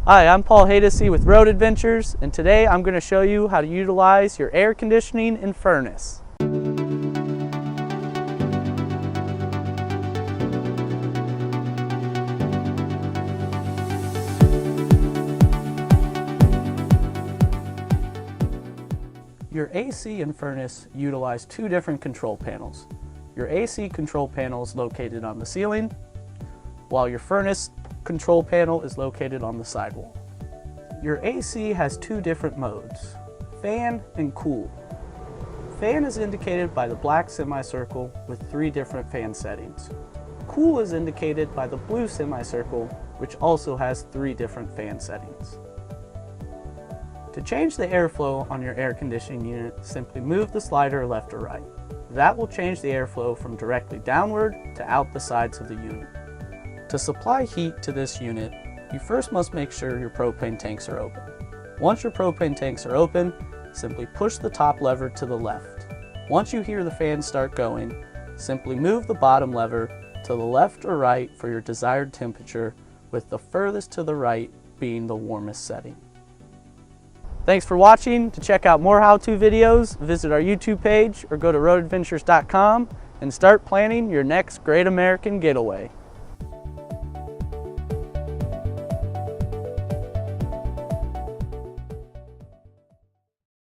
Hi, I'm Paul Haydocy with Road Adventures, and today I'm going to show you how to utilize your air conditioning and furnace. Your AC and furnace utilize two different control panels. Your AC control panel is located on the ceiling, while your furnace control panel is located on the sidewall. Your AC has two different modes, fan and cool. Fan is indicated by the black semicircle with three different fan settings. Cool is indicated by the blue semicircle, which also has three different fan settings. To change the airflow on your air conditioning unit, simply move the slider left or right. That will change the airflow from directly downward to out the sides of the unit. To supply heat to this unit, you first must make sure your propane tanks are open. Once your propane tanks are open, simply push the top lever to the left. Once you hear the fan start going, simply move the bottom lever to the left or right for your desired temperature, with the furthest to the right being the warmest setting. Thanks for watching. To check out more how-to videos, visit our YouTube page or go to roadadventures.com and start planning your next Great American Getaway.